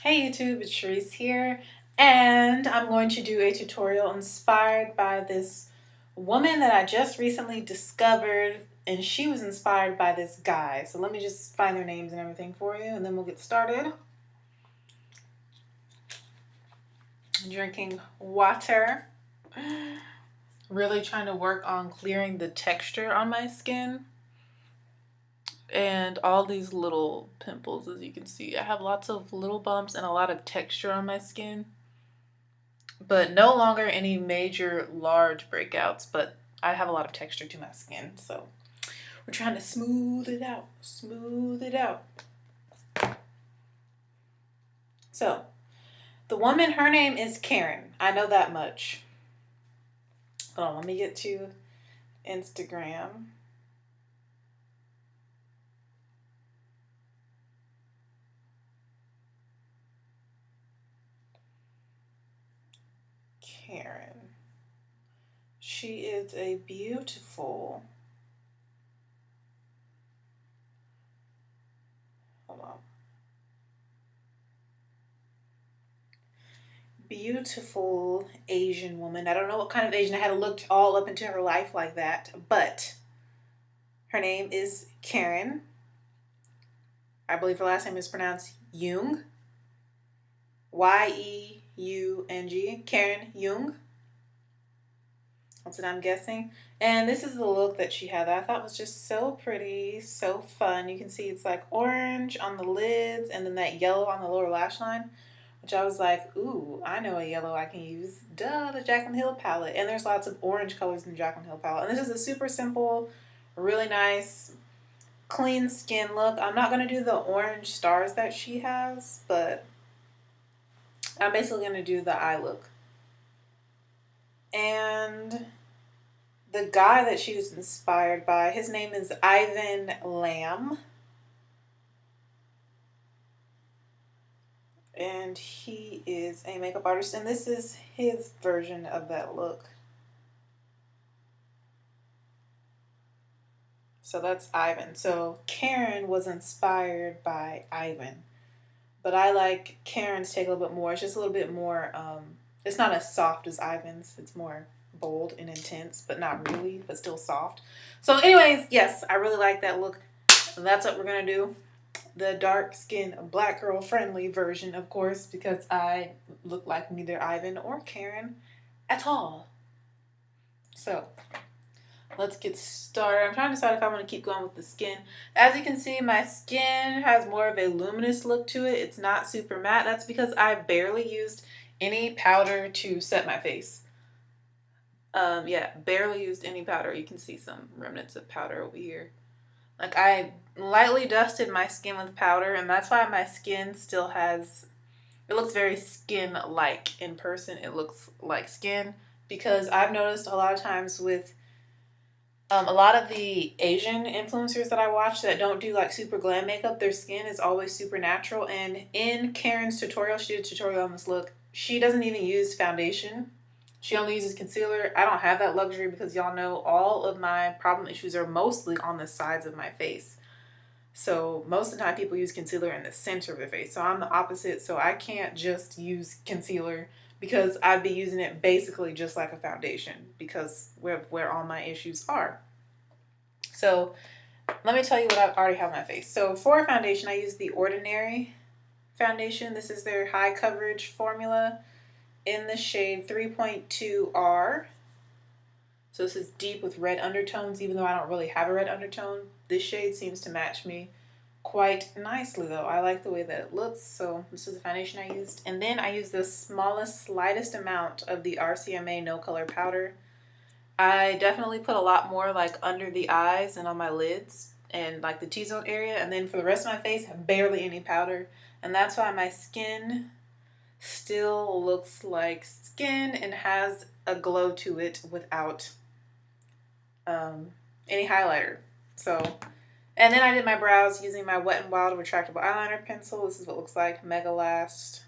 Hey YouTube, it's Cherise here, and I'm going to do a tutorial inspired by this woman that I just recently discovered, and she was inspired by this guy. So let me just find their names and everything for you, and then we'll get started. Drinking water. Really trying to work on clearing the texture on my skin. And all these little pimples, as you can see. I have lots of little bumps and a lot of texture on my skin, but no longer any major large breakouts, but I have a lot of texture to my skin, so we're trying to smooth it out. So the woman, her name is Karen. I know that much. Hold on, let me get to Instagram. Karen. She is a beautiful, hold on, beautiful Asian woman. I don't know what kind of Asian. I had looked all up into her life like that, but her name is Karen. I believe her last name is pronounced Jung. Y-E-U-N-G. Karen Jung. That's what I'm guessing. And this is the look that she had that I thought was just so pretty, so fun. You can see it's like orange on the lids and then that yellow on the lower lash line, which I was like, ooh, I know a yellow I can use. Duh, the Jaclyn Hill palette. And there's lots of orange colors in the Jaclyn Hill palette. And this is a super simple, really nice, clean skin look. I'm not going to do the orange stars that she has, but I'm basically going to do the eye look. And the guy that she was inspired by, his name is Ivan Lamb. And he is a makeup artist, and this is his version of that look. So that's Ivan. So Karen was inspired by Ivan, but I like Karen's take a little bit more. It's just a little bit more, it's not as soft as Ivan's. It's more bold and intense, but not really, but still soft. So anyways, yes, I really like that look. And that's what we're going to do. The dark skin, black girl friendly version, of course, because I look like neither Ivan or Karen at all. So let's get started. I'm trying to decide if I want to keep going with the skin. As you can see, my skin has more of a luminous look to it. It's not super matte. That's because I barely used any powder to set my face. Yeah, barely used any powder. You can see some remnants of powder over here. Like, I lightly dusted my skin with powder, and that's why my skin still has, it looks very skin-like. In person, it looks like skin, because I've noticed a lot of times with a lot of the Asian influencers that I watch that don't do like super glam makeup, their skin is always super natural. And in Karen's tutorial, she did a tutorial on this look, she doesn't even use foundation. She only uses concealer. I don't have that luxury because y'all know all of my problem issues are mostly on the sides of my face. So most of the time people use concealer in the center of the face. So I'm the opposite. So I can't just use concealer because I'd be using it basically just like a foundation because where all my issues are. So let me tell you what I already have on my face. So for foundation, I use the Ordinary foundation. This is their high coverage formula in the shade 3.2R. So this is deep with red undertones, even though I don't really have a red undertone. This shade seems to match me quite nicely though. I like the way that it looks. So this is the foundation I used. And then I used the smallest, lightest amount of the RCMA No Color Powder. I definitely put a lot more like under the eyes and on my lids and like the T-zone area. And then for the rest of my face, barely any powder. And that's why my skin still looks like skin and has a glow to it without any highlighter. So, and then I did my brows using my Wet n Wild retractable eyeliner pencil. This is what it looks like. Mega Last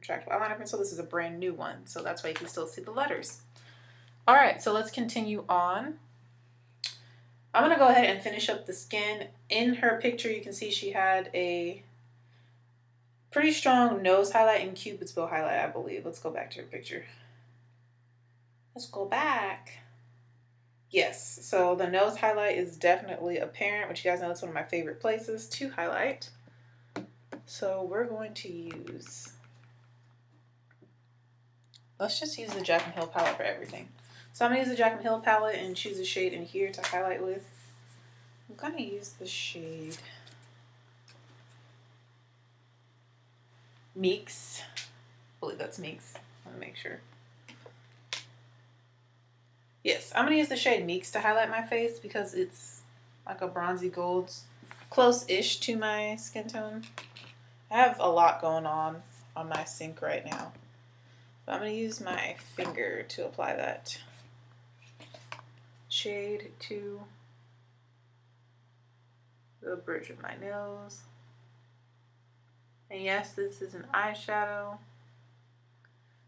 retractable eyeliner pencil. This is a brand new one, so that's why you can still see the letters. All right, so let's continue on. I'm gonna go ahead and finish up the skin. In her picture, you can see she had a Pretty strong nose highlight and Cupid's bow highlight, I believe. Let's go back to your picture. Let's go back. Yes, so the nose highlight is definitely apparent, which you guys know it's one of my favorite places to highlight. So we're going to use, let's just use the Jaclyn Hill palette for everything. So I'm going to use the Jaclyn Hill palette and choose a shade in here to highlight with. I'm going to use the shade Meeks. I believe that's Meeks. Let me make sure. Yes, I'm going to use the shade Meeks to highlight my face because it's like a bronzy gold, close-ish to my skin tone. I have a lot going on my sink right now. So I'm going to use my finger to apply that shade to the bridge of my nose. And yes, this is an eyeshadow.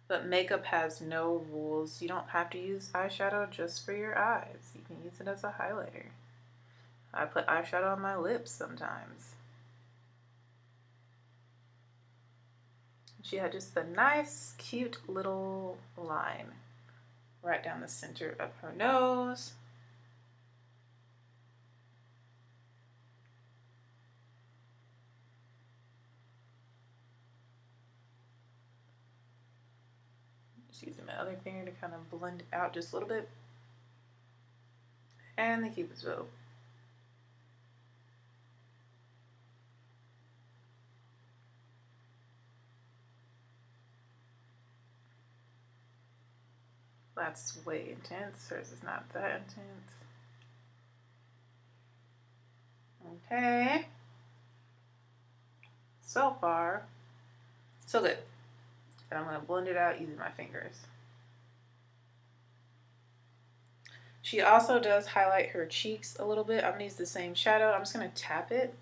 But makeup has no rules. You don't have to use eyeshadow just for your eyes. You can use it as a highlighter. I put eyeshadow on my lips sometimes. She had just a nice, cute little line right down the center of her nose. Just using my other finger to kind of blend it out just a little bit. And the Cupid's bow. That's way intense. Hers is not that intense. Okay. So far, so good. And I'm going to blend it out using my fingers. She also does highlight her cheeks a little bit. I'm going to use the same shadow. I'm just going to tap it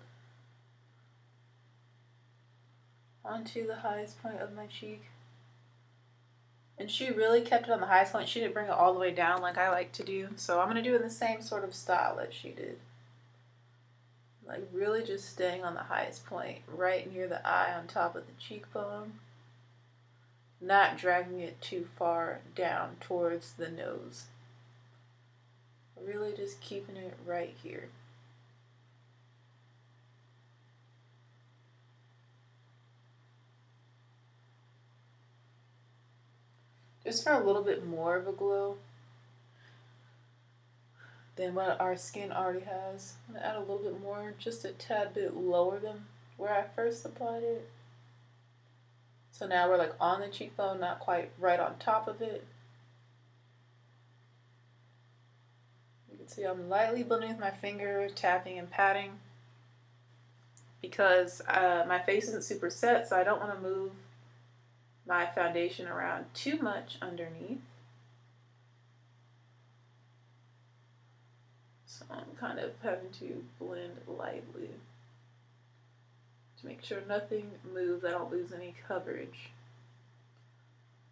onto the highest point of my cheek. And she really kept it on the highest point. She didn't bring it all the way down like I like to do. So I'm going to do it in the same sort of style that she did. Like really just staying on the highest point, right near the eye on top of the cheekbone. Not dragging it too far down towards the nose. Really just keeping it right here. Just for a little bit more of a glow than what our skin already has. I'm going to add a little bit more, just a tad bit lower than where I first applied it. So now we're like on the cheekbone, not quite right on top of it. You can see I'm lightly blending with my finger, tapping and patting. Because my face isn't super set, so I don't want to move my foundation around too much underneath. So I'm kind of having to blend lightly to make sure nothing moves, I don't lose any coverage.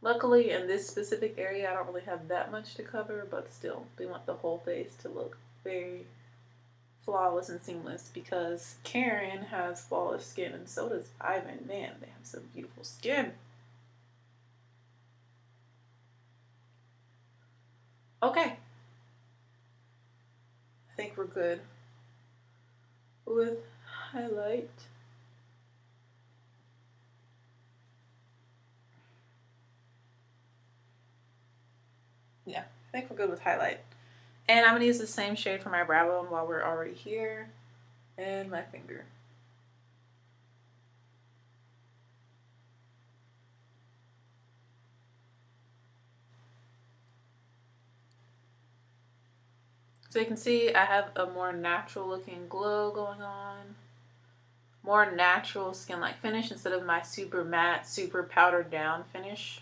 Luckily, in this specific area, I don't really have that much to cover, but still, we want the whole face to look very flawless and seamless because Karen has flawless skin and so does Ivan. Man, they have some beautiful skin. Okay. I think we're good with highlight. Yeah, I think we're good with highlight. And I'm going to use the same shade for my brow bone while we're already here. And my finger. So you can see I have a more natural looking glow going on. More natural skin-like finish instead of my super matte, super powdered down finish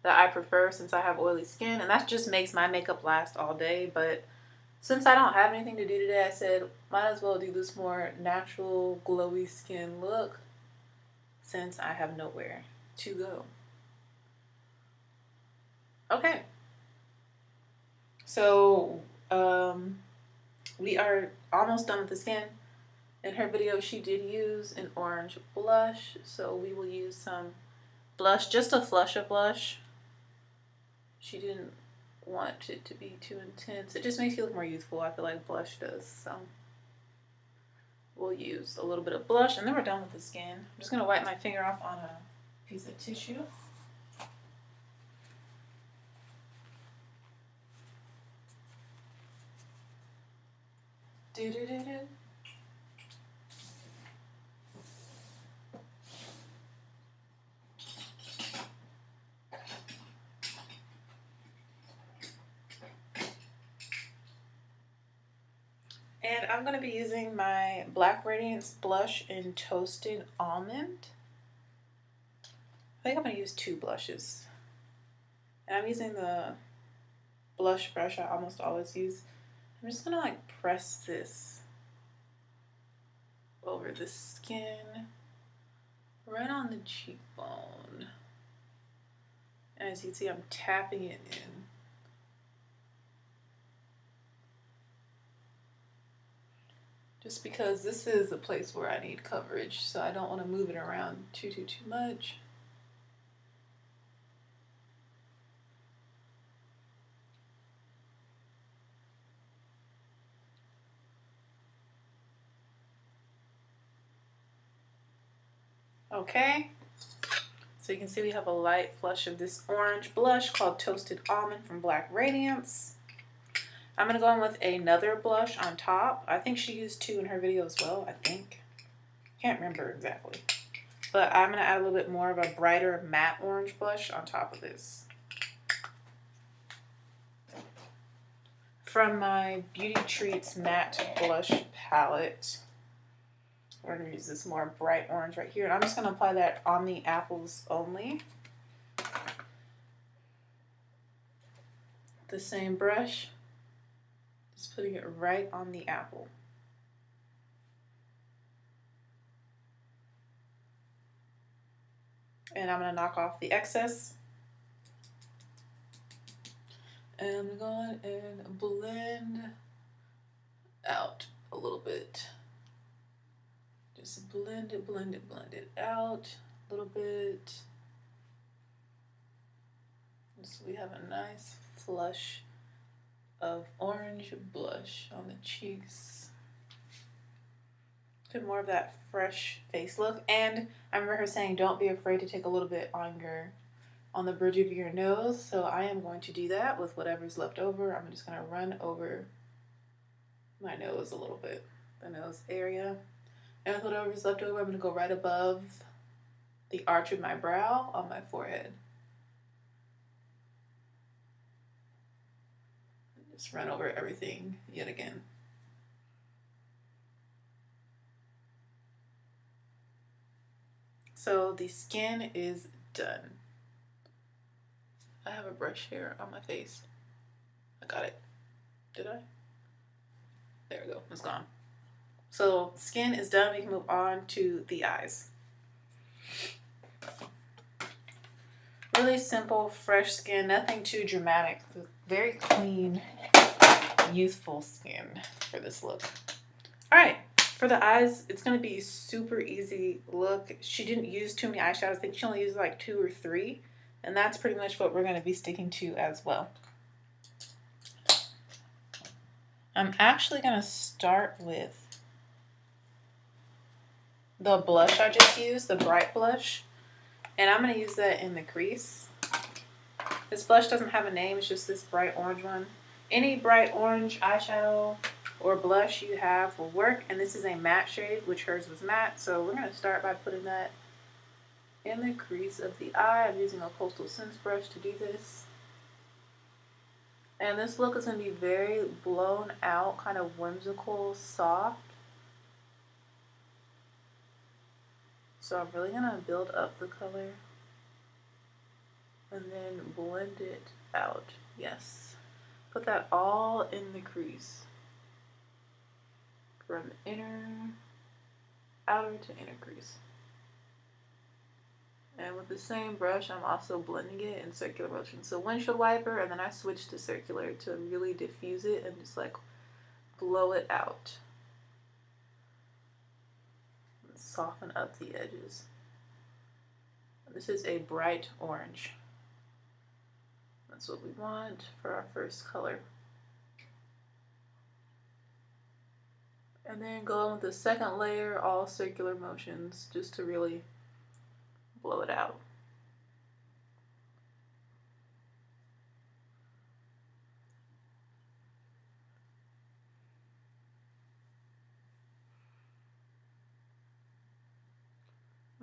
that I prefer since I have oily skin. And that just makes my makeup last all day. But since I don't have anything to do today, I said might as well do this more natural, glowy skin look since I have nowhere to go. Okay. So we are almost done with the skin. In her video, she did use an orange blush, so we will use some blush, just a flush of blush. She didn't want it to be too intense. It just makes you look more youthful, I feel like blush does, so we'll use a little bit of blush, and then we're done with the skin. I'm just gonna wipe my finger off on a piece of tissue. Do-do-do-do. And I'm going to be using my Black Radiance blush in Toasted Almond. I think I'm going to use 2 blushes. And I'm using the blush brush I almost always use. I'm just going to like press this over the skin, right on the cheekbone. And as you can see, I'm tapping it in. Just because this is a place where I need coverage, so I don't want to move it around too much. Okay, so you can see we have a light flush of this orange blush called Toasted Almond from Black Radiance. I'm going to go in with another blush on top. I think she used 2 in her video as well, I think. Can't remember exactly. But I'm going to add a little bit more of a brighter matte orange blush on top of this. From my Beauty Treats Matte Blush Palette, we're going to use this more bright orange right here. And I'm just going to apply that on the apples only. The same brush. Just putting it right on the apple. And I'm going to knock off the excess. And I'm going and blend out a little bit. Just blend it out a little bit. So we have a nice flush of orange blush on the cheeks. Get more of that fresh face look. And I remember her saying don't be afraid to take a little bit on the bridge of your nose. So I am going to do that with whatever's left over. I'm just going to run over my nose a little bit, the nose area. And with whatever's left over, I'm going to go right above the arch of my brow on my forehead. Just run over everything yet again. So the skin is done. I have a brush here on my face. I got it. Did I? There we go. It's gone. So skin is done. We can move on to the eyes. Really simple, fresh skin. Nothing too dramatic. Very clean, youthful skin for this look. All right. For the eyes, it's going to be super easy look. She didn't use too many eyeshadows. I think she only used like 2 or 3. And that's pretty much what we're going to be sticking to as well. I'm actually going to start with the blush I just used, the bright blush. And I'm going to use that in the crease. This blush doesn't have a name. It's just this bright orange one. Any bright orange eyeshadow or blush you have will work. And this is a matte shade, which hers was matte. So we're going to start by putting that in the crease of the eye. I'm using a Coastal Scents brush to do this. And this look is going to be very blown out, kind of whimsical, soft. So I'm really going to build up the color and then blend it out. Yes. Put that all in the crease. From outer to inner crease. And with the same brush, I'm also blending it in circular motion. So windshield wiper, and then I switch to circular to really diffuse it and just like blow it out. soften up the edges. This is a bright orange. That's what we want for our first color. And then go on with the second layer, all circular motions, just to really blow it out.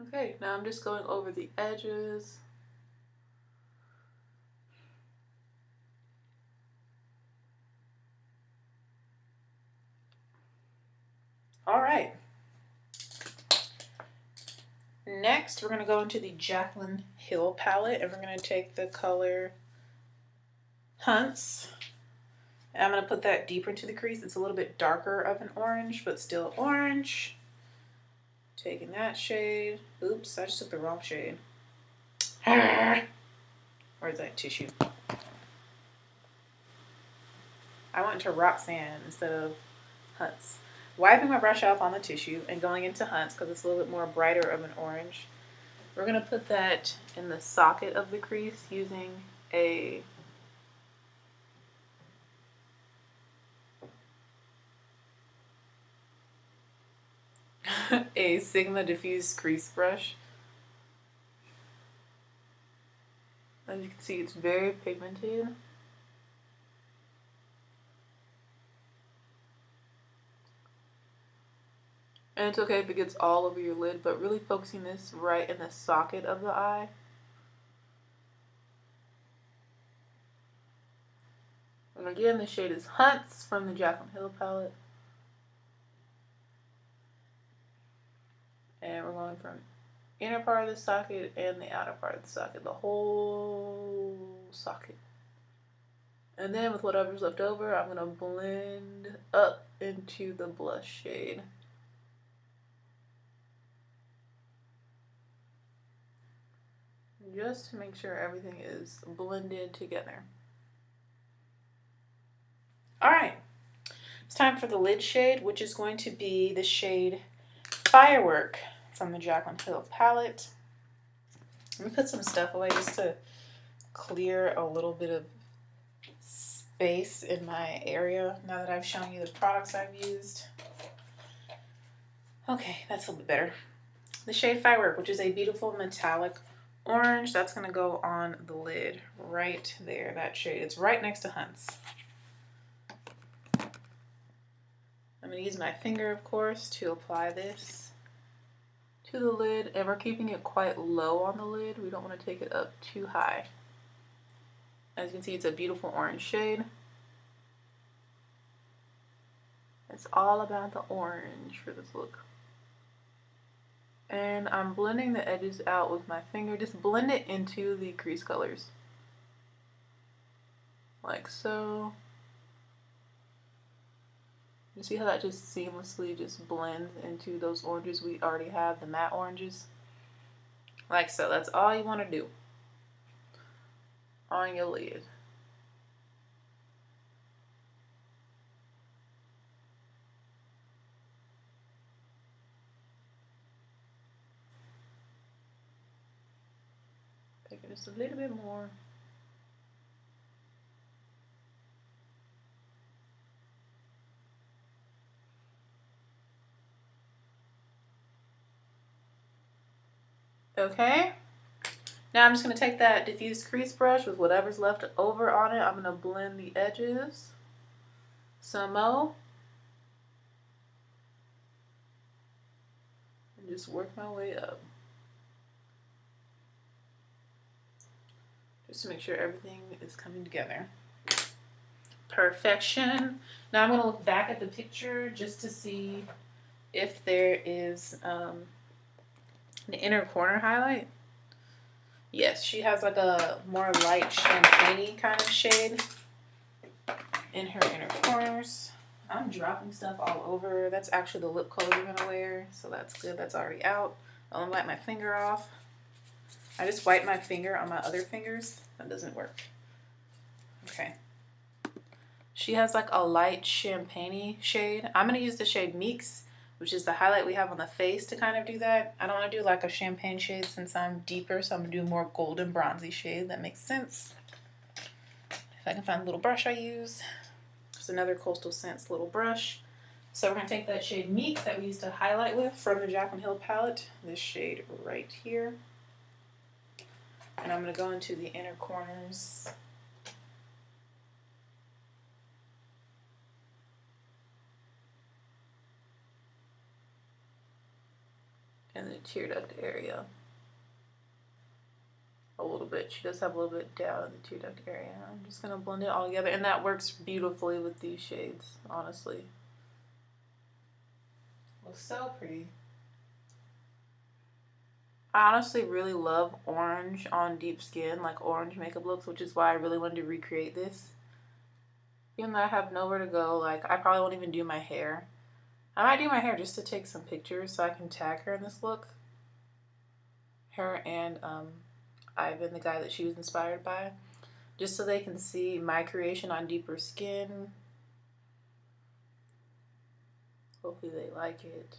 Okay, now I'm just going over the edges. All right. Next, we're going to go into the Jaclyn Hill palette, and we're going to take the color Hunts. And I'm going to put that deeper into the crease. It's a little bit darker of an orange, but still orange. Taking that shade. Oops, I just took the wrong shade. Where's that tissue? I went to Roxanne instead of Hunts. Wiping my brush off on the tissue and going into Hunts because it's a little bit more brighter of an orange. We're going to put that in the socket of the crease using a Sigma diffuse crease brush. As you can see, it's very pigmented. And it's okay if it gets all over your lid, but really focusing this right in the socket of the eye. And again, the shade is Hunts from the Jaclyn Hill palette. And we're going from inner part of the socket and the outer part of the socket, the whole socket. And then with whatever's left over, I'm going to blend up into the blush shade. Just to make sure everything is blended together. Alright, it's time for the lid shade, which is going to be the shade Firework from the Jaclyn Hill palette. Let me put some stuff away just to clear a little bit of space in my area now that I've shown you the products I've used. Okay, that's a little bit better. The shade Firework, which is a beautiful metallic orange, that's going to go on the lid right there, that shade. It's right next to Hunts. I'm going to use my finger, of course, to apply this to the lid, and we're keeping it quite low on the lid. We don't want to take it up too high. As you can see, it's a beautiful orange shade. It's all about the orange for this look. And I'm blending the edges out with my finger. Just blend it into the crease colors. Like so. You see how that just seamlessly just blends into those oranges we already have, the matte oranges? Like so. That's all you want to do on your lid. Take it just a little bit more. Okay, now I'm just going to take that diffused crease brush with whatever's left over on it. I'm going to blend the edges some more. And just work my way up. Just to make sure everything is coming together. Perfection. Now I'm going to look back at the picture just to see if there is the inner corner highlight. Yes, she has like a more light champagne-y kind of shade in her inner corners. I'm dropping stuff all over. That's actually the lip color we're going to wear, so that's good. That's already out. I'll wipe my finger off. I just wipe my finger on my other fingers. That doesn't work. Okay. She has like a light champagne-y shade. I'm going to use the shade Meeks, which is the highlight we have on the face to kind of do that. I don't want to do like a champagne shade since I'm deeper, so I'm going to do a more golden bronzy shade. That makes sense. If I can find the little brush I use. It's another Coastal Scents little brush. So we're going to take that shade Meek that we used to highlight with from the Jaclyn Hill palette, this shade right here. And I'm going to go into the inner corners. And the tear duct area. A little bit. She does have a little bit down in the tear duct area. I'm just going to blend it all together. And that works beautifully with these shades, honestly. Looks so pretty. I honestly really love orange on deep skin, like orange makeup looks, which is why I really wanted to recreate this. Even though I have nowhere to go, like I probably won't even do my hair. I might do my hair just to take some pictures so I can tag her in this look. Her and Ivan, the guy that she was inspired by. Just so they can see my creation on deeper skin. Hopefully they like it.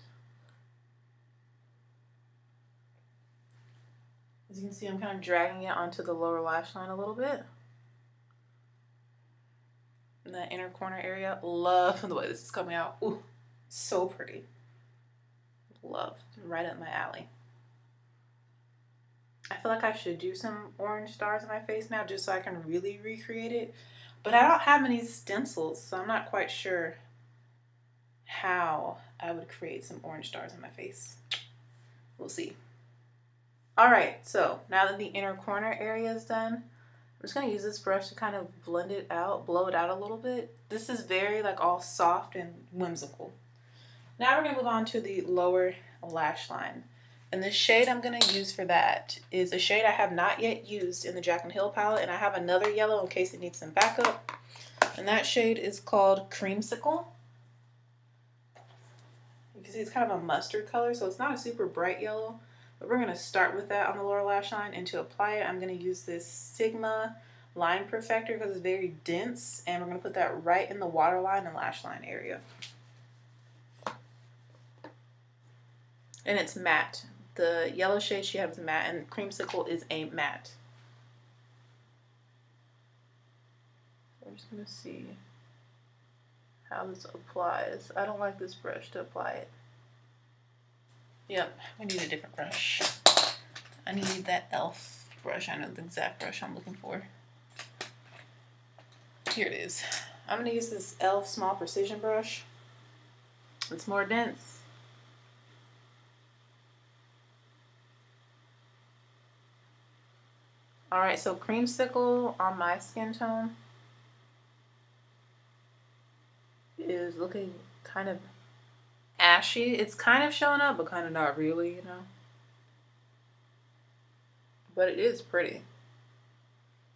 As you can see, I'm kind of dragging it onto the lower lash line a little bit. In that inner corner area. Love the way this is coming out. Ooh, so pretty. Love. Right up my alley. I feel like I should do some orange stars in my face now just so I can really recreate it. But I don't have any stencils, so I'm not quite sure how I would create some orange stars in my face. We'll see. Alright, so now that the inner corner area is done, I'm just going to use this brush to kind of blend it out, blow it out a little bit. This is very like all soft and whimsical. Now we're going to move on to the lower lash line. And the shade I'm going to use for that is a shade I have not yet used in the Jaclyn Hill palette, and I have another yellow in case it needs some backup. And that shade is called Creamsicle. You can see it's kind of a mustard color, so it's not a super bright yellow. But we're going to start with that on the lower lash line, and to apply it, I'm going to use this Sigma line perfector because it's very dense, and we're going to put that right in the waterline and lash line area. And it's matte. The yellow shade she has is matte, and Creamsicle is a matte. I'm just going to see how this applies. I don't like this brush to apply it. Yep, I need a different brush. I need that e.l.f. brush. I know the exact brush I'm looking for. Here it is. I'm going to use this e.l.f. small precision brush. It's more dense. Alright, so Creamsicle on my skin tone is looking kind of ashy. It's kind of showing up, but kind of not really, you know. But it is pretty.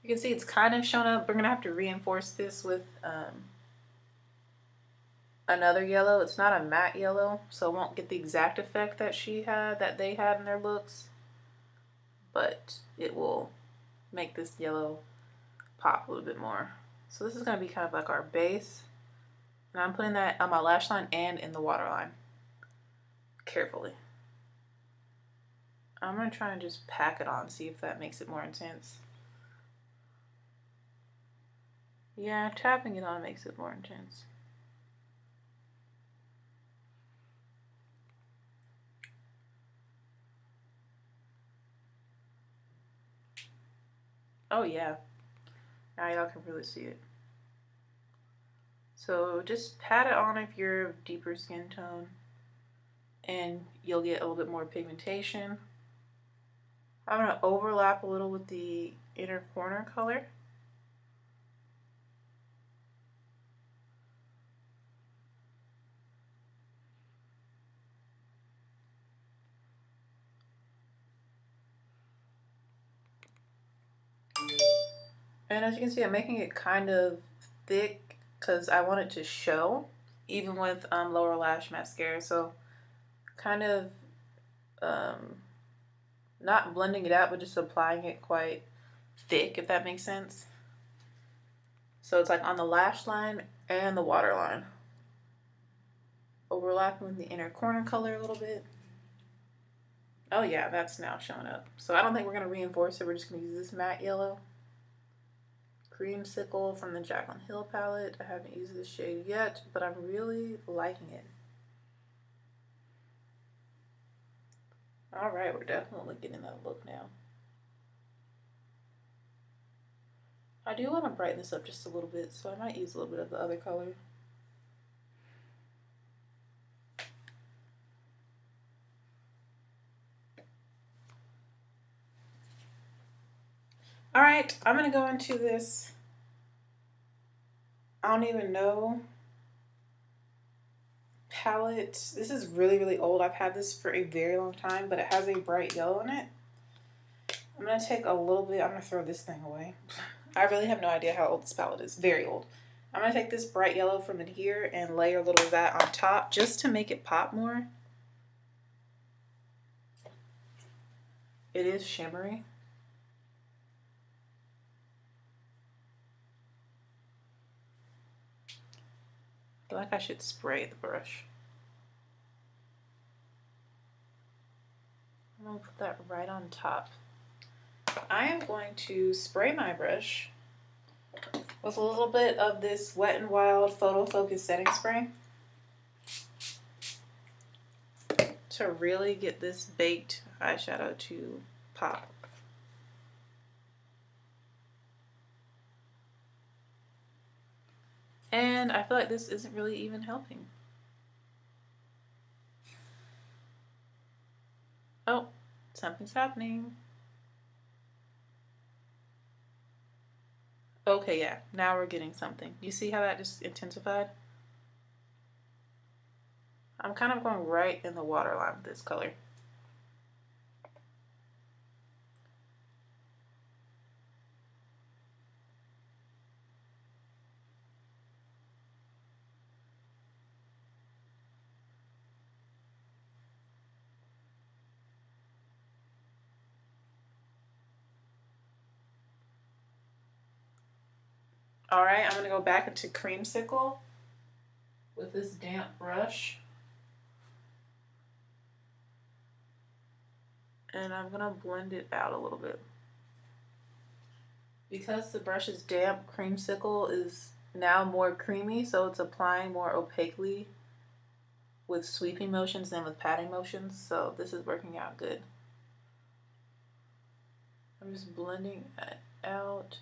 You can see it's kind of showing up. We're going to have to reinforce this with another yellow. It's not a matte yellow, so it won't get the exact effect that they had in their looks. But it will make this yellow pop a little bit more. So this is going to be kind of like our base. And I'm putting that on my lash line and in the waterline. Carefully. I'm going to try and just pack it on, see if that makes it more intense. Yeah, tapping it on makes it more intense. Oh yeah. Now y'all can really see it. So just pat it on if you're of deeper skin tone, and you'll get a little bit more pigmentation. I'm going to overlap a little with the inner corner color. And as you can see, I'm making it kind of thick because I want it to show, even with lower lash mascara. So kind of not blending it out, but just applying it quite thick, if that makes sense. So it's like on the lash line and the waterline. overlapping with the inner corner color a little bit. Oh yeah, that's now showing up. So I don't think we're going to reinforce it. We're just going to use this matte yellow. Creamsicle from the Jaclyn Hill palette. I haven't used this shade yet, but I'm really liking it. Alright, we're definitely getting that look now. I do want to brighten this up just a little bit, so I might use a little bit of the other color. Alright, I'm going to go into this, I don't even know, palette. This is really, really old. I've had this for a very long time, but it has a bright yellow in it. I'm going to take a little bit, I'm going to throw this thing away. I really have no idea how old this palette is. Very old. I'm going to take this bright yellow from in here and layer a little of that on top just to make it pop more. It is shimmery. I feel like I should spray the brush. I'm going to put that right on top. I am going to spray my brush with a little bit of this Wet n Wild Photo Focus Setting Spray to really get this baked eyeshadow to pop. And I feel like this isn't really even helping. Oh, something's happening. Okay, yeah, now we're getting something. You see how that just intensified? I'm kind of going right in the waterline with this color. Alright, I'm going to go back into Creamsicle with this damp brush. And I'm going to blend it out a little bit. Because the brush is damp, Creamsicle is now more creamy, so it's applying more opaquely with sweeping motions than with patting motions, so this is working out good. I'm just blending it out.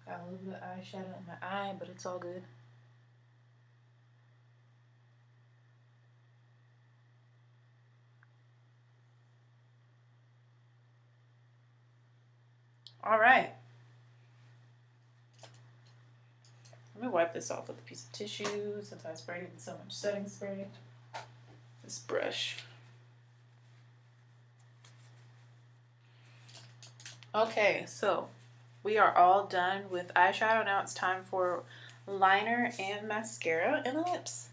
Got a little bit of eyeshadow in my eye, but it's all good. Alright. Let me wipe this off with a piece of tissue since I sprayed it with so much setting spray. This brush. Okay, so we are all done with eyeshadow. Now it's time for liner and mascara and lips.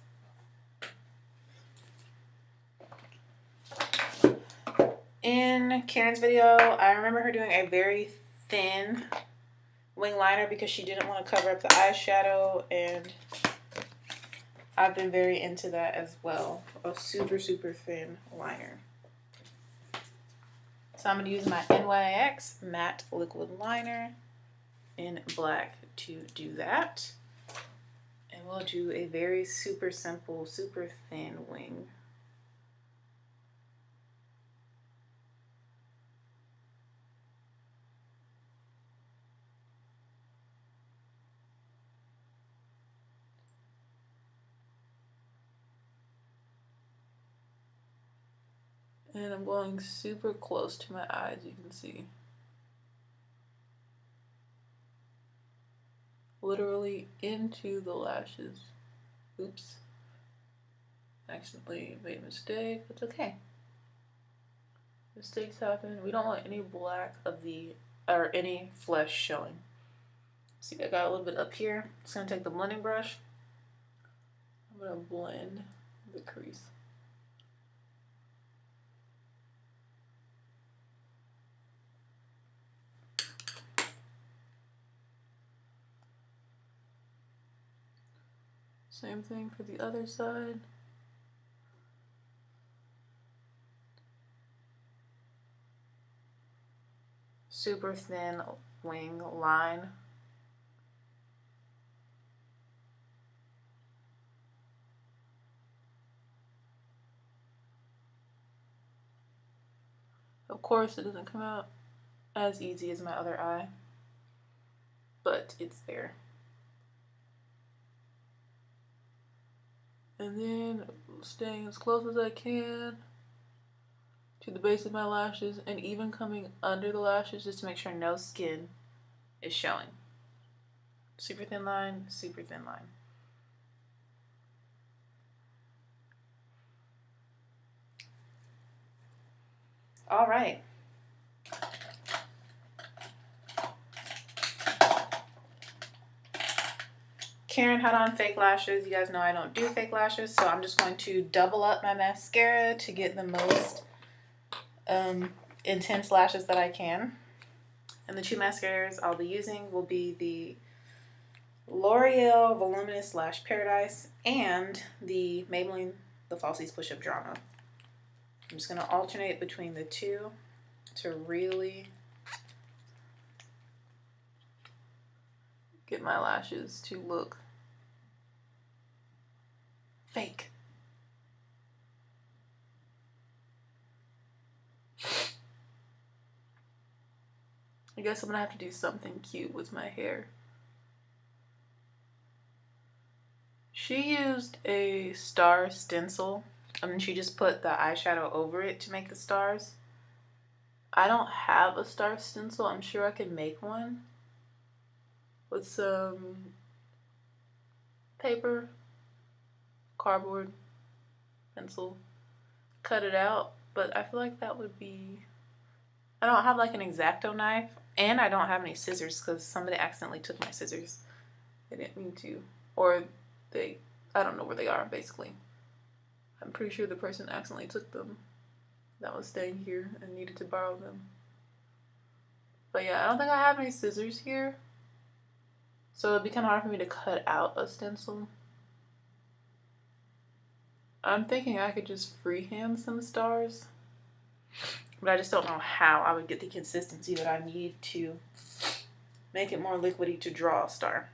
In Karen's video, I remember her doing a very thin wing liner because she didn't want to cover up the eyeshadow, and I've been very into that as well. A super, super thin liner. So I'm going to use my NYX Matte Liquid Liner in black to do that. And we'll do a very super simple, super thin wing. And I'm going super close to my eyes, you can see. Literally into the lashes. Oops. Accidentally made a mistake. That's okay. Mistakes happen. We don't want any black of the, or any flesh showing. See, I got a little bit up here. Just gonna take the blending brush. I'm gonna blend the crease. Same thing for the other side. Super thin wing line. Of course, it doesn't come out as easy as my other eye, but it's there. And then staying as close as I can to the base of my lashes, and even coming under the lashes just to make sure no skin is showing. Super thin line, super thin line. All right. Karen had on fake lashes. You guys know I don't do fake lashes, so I'm just going to double up my mascara to get the most intense lashes that I can. And the two mascaras I'll be using will be the L'Oreal Voluminous Lash Paradise and the Maybelline The Falsies Push-Up Drama. I'm just going to alternate between the two to really get my lashes to look fake. I guess I'm gonna have to do something cute with my hair. She used a star stencil, and then she just put the eyeshadow over it to make the stars. I don't have a star stencil. I'm sure I could make one with some paper, cardboard, pencil, cut it out, but I feel like that would be... I don't have like an X-Acto knife, and I don't have any scissors because somebody accidentally took my scissors. They didn't mean to, or I don't know where they are, basically. I'm pretty sure the person accidentally took them that was staying here and needed to borrow them. But yeah, I don't think I have any scissors here, so it'd be kind of hard for me to cut out a stencil. I'm thinking I could just freehand some stars, but I just don't know how I would get the consistency that I need to make it more liquidy to draw a star.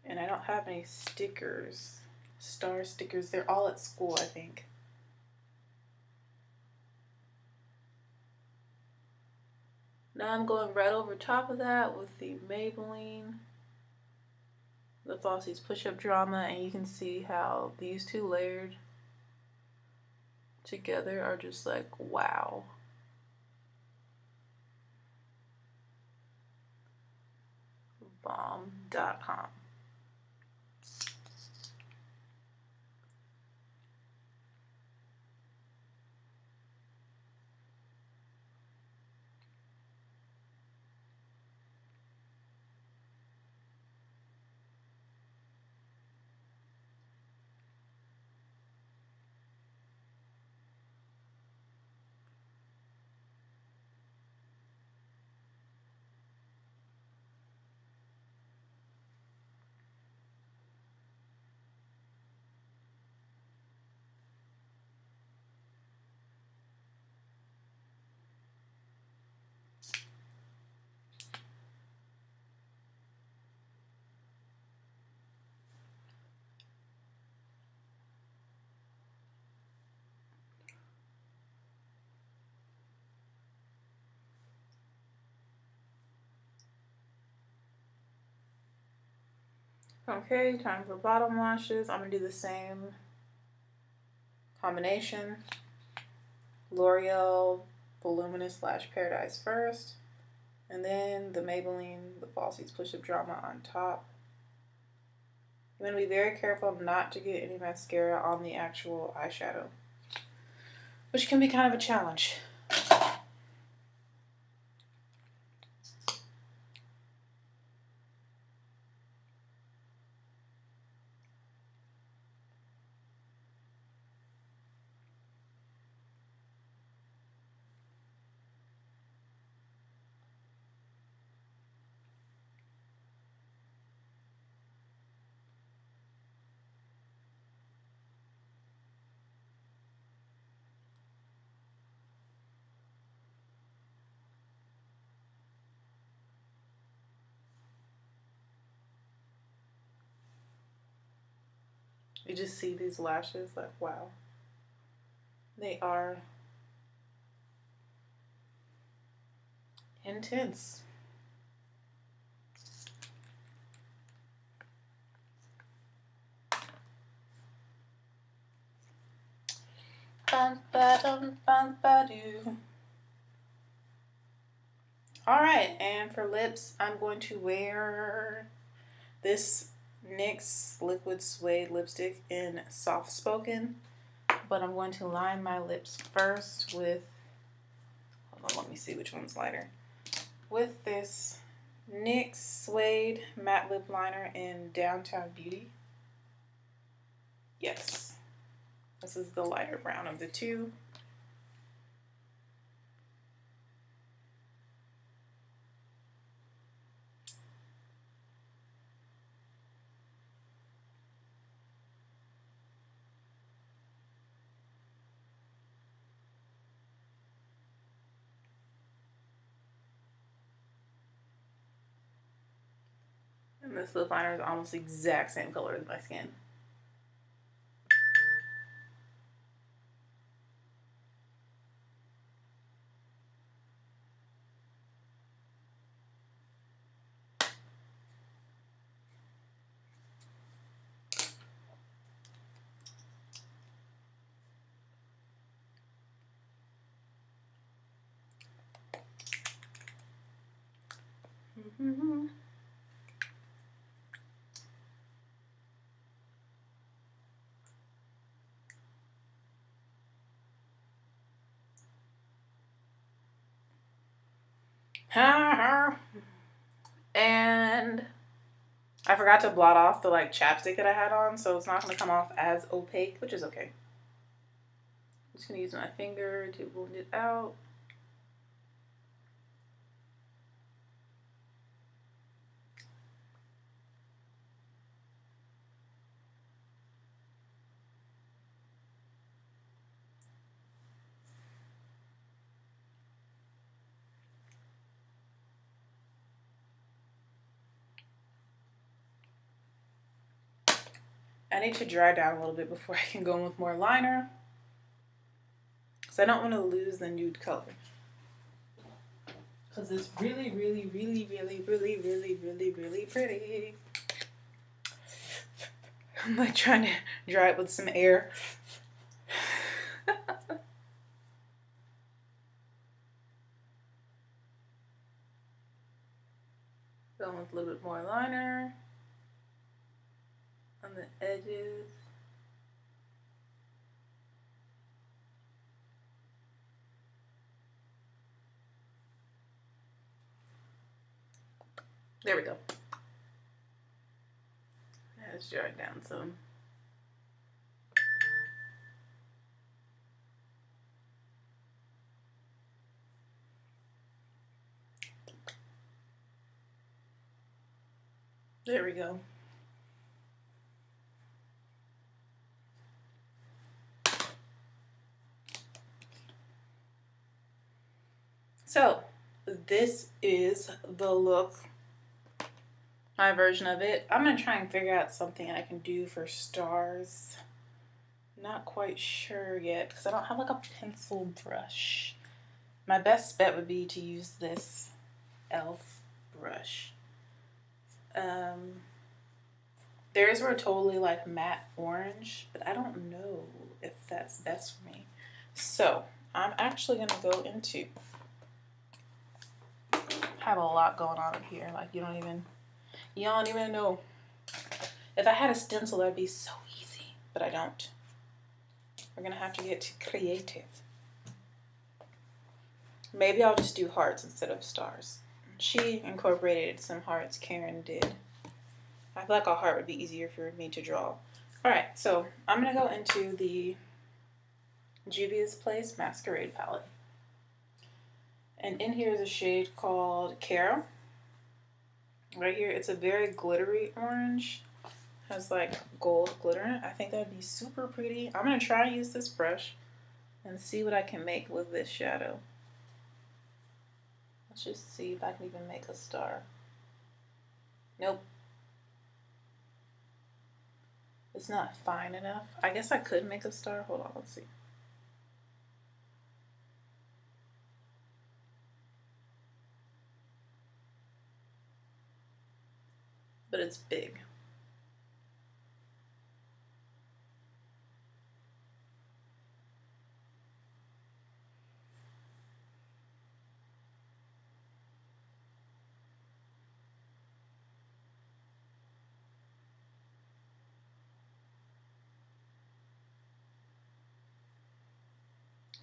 And I don't have any stickers, star stickers. They're all at school, I think. Now I'm going right over top of that with the Maybelline The Falsies Push-Up Drama, and you can see how these two layered together are just like, wow. Bomb.com. Okay, time for bottom lashes. I'm going to do the same combination. L'Oreal Voluminous Lash Paradise first, and then the Maybelline The Falsies Push-Up Drama on top. I'm going to be very careful not to get any mascara on the actual eyeshadow, which can be kind of a challenge. You just see these lashes, like, wow. They are intense. Alright, and for lips, I'm going to wear this NYX Liquid Suede lipstick in Soft Spoken. But I'm going to line my lips first with, hold on, let me see which one's lighter. With this NYX Suede Matte Lip Liner in Downtown Beauty. Yes, this is the lighter brown of the two. And this lip liner is almost the exact same color as my skin. And I forgot to blot off the chapstick that I had on, so it's not going to come off as opaque, which is okay. I'm just going to use my finger to blend it out. I need to dry down a little bit before I can go in with more liner, because I don't want to lose the nude color. Because it's really, really, really, really, really, really, really, really pretty. I'm like trying to dry it with some air. Going with a little bit more liner on the edges. There we go. Let's dry it down some. There we go. So this is the look, my version of it. I'm gonna try and figure out something I can do for stars. Not quite sure yet because I don't have a pencil brush. My best bet would be to use this e.l.f. brush. Theirs were totally matte orange, but I don't know if that's best for me. So I'm actually gonna go into, have a lot going on up here. You don't even know. If I had a stencil, that'd be so easy, but I don't. We're gonna have to get creative. Maybe I'll just do hearts instead of stars. She incorporated some hearts, Karen did. I feel like a heart would be easier for me to draw. Alright, so I'm gonna go into the Juvia's Place Masquerade palette. And in here is a shade called Cara. Right here, it's a very glittery orange. Has gold glitter in it. I think that'd be super pretty. I'm gonna try and use this brush and see what I can make with this shadow. Let's just see if I can even make a star. Nope. It's not fine enough. I guess I could make a star. Hold on, let's see. But it's big.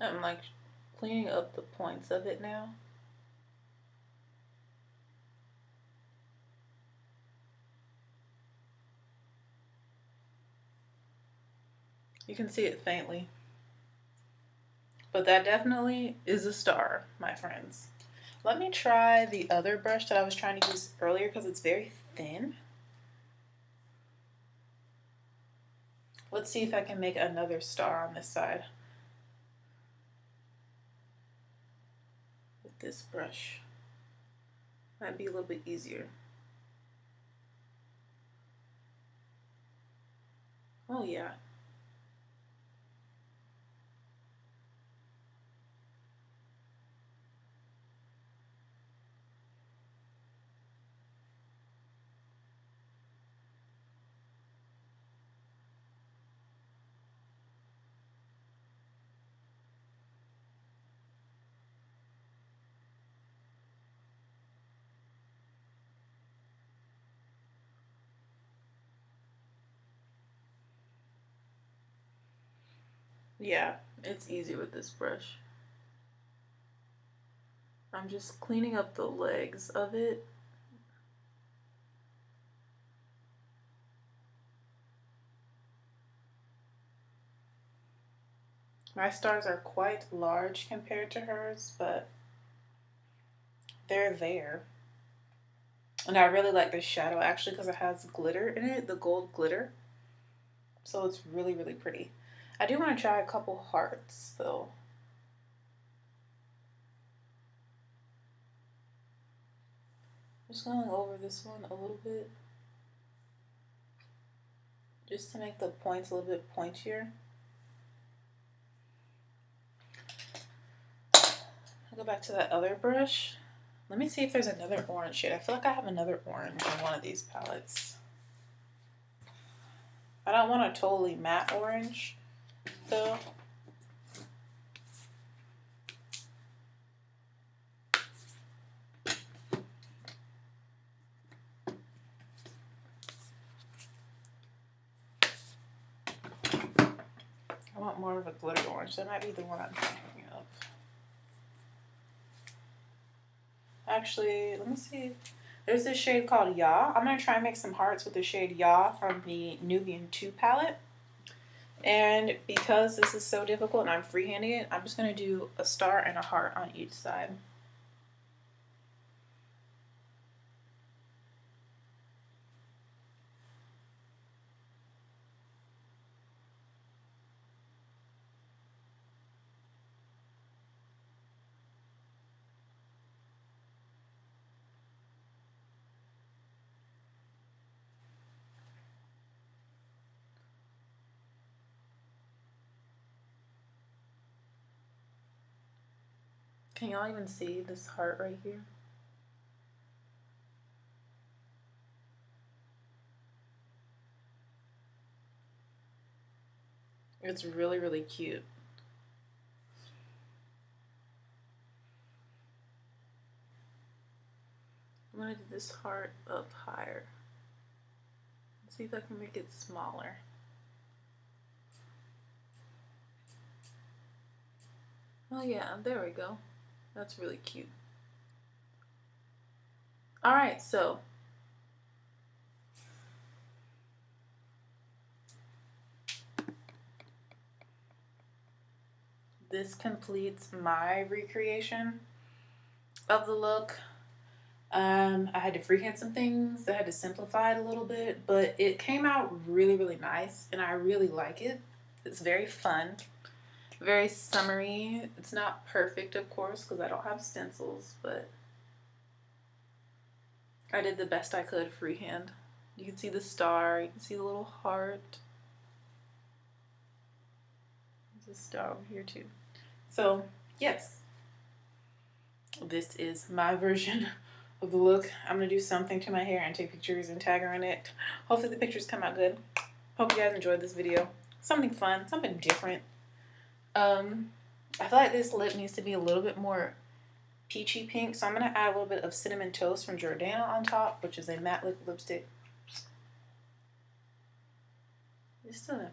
I'm like cleaning up the points of it now. You can see it faintly. But that definitely is a star, my friends. Let me try the other brush that I was trying to use earlier because it's very thin. Let's see if I can make another star on this side with this brush. Might be a little bit easier. Oh yeah. Yeah, it's easier with this brush. I'm just cleaning up the legs of it. My stars are quite large compared to hers, but they're there. And I really like this shadow actually because it has glitter in it, the gold glitter. So it's really, really pretty. I do want to try a couple hearts though. Just going over this one a little bit. Just to make the points a little bit pointier. I'll go back to that other brush. Let me see if there's another orange shade. I feel like I have another orange in one of these palettes. I don't want a totally matte orange though. I want more of a glitter orange. That might be the one I'm thinking of. Actually, let me see. There's this shade called Ya. I'm going to try and make some hearts with the shade Ya from the Nubian 2 palette. And because this is so difficult and I'm freehanding it, I'm just going to do a star and a heart on each side. Can y'all even see this heart right here? It's really, really cute. I'm going to do this heart up higher. Let's see if I can make it smaller. Oh yeah, there we go. That's really cute. Alright, so this completes my recreation of the look. I had to freehand some things. I had to simplify it a little bit, but it came out really, really nice, and I really like it. It's very fun, very summery. It's not perfect, of course, because I don't have stencils, but I did the best I could freehand. You can see the star, you can see the little heart. There's a star over here too. So yes, this is my version of the look. I'm gonna do something to my hair and take pictures and tag her in it. Hopefully the pictures come out good. Hope you guys enjoyed this video. Something fun, something different. I feel like this lip needs to be a little bit more peachy pink, so I'm gonna add a little bit of Cinnamon Toast from Jordana on top, which is a matte liquid lipstick. Just to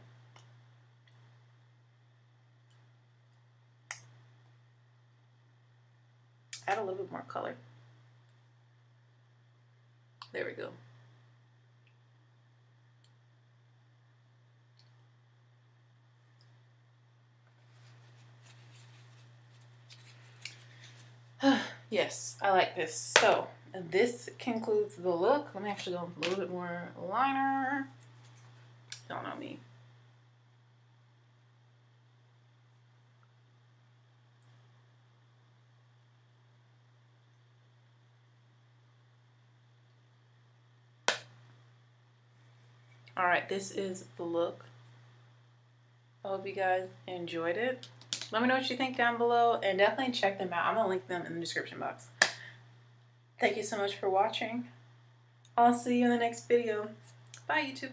add a little bit more color. There we go. Yes, I like this. So this concludes the look. Let me actually go with a little bit more liner. Don't know me. All right, this is the look. I hope you guys enjoyed it. Let me know what you think down below, and definitely check them out. I'm gonna link them in the description box. Thank you so much for watching. I'll see you in the next video. Bye, YouTube.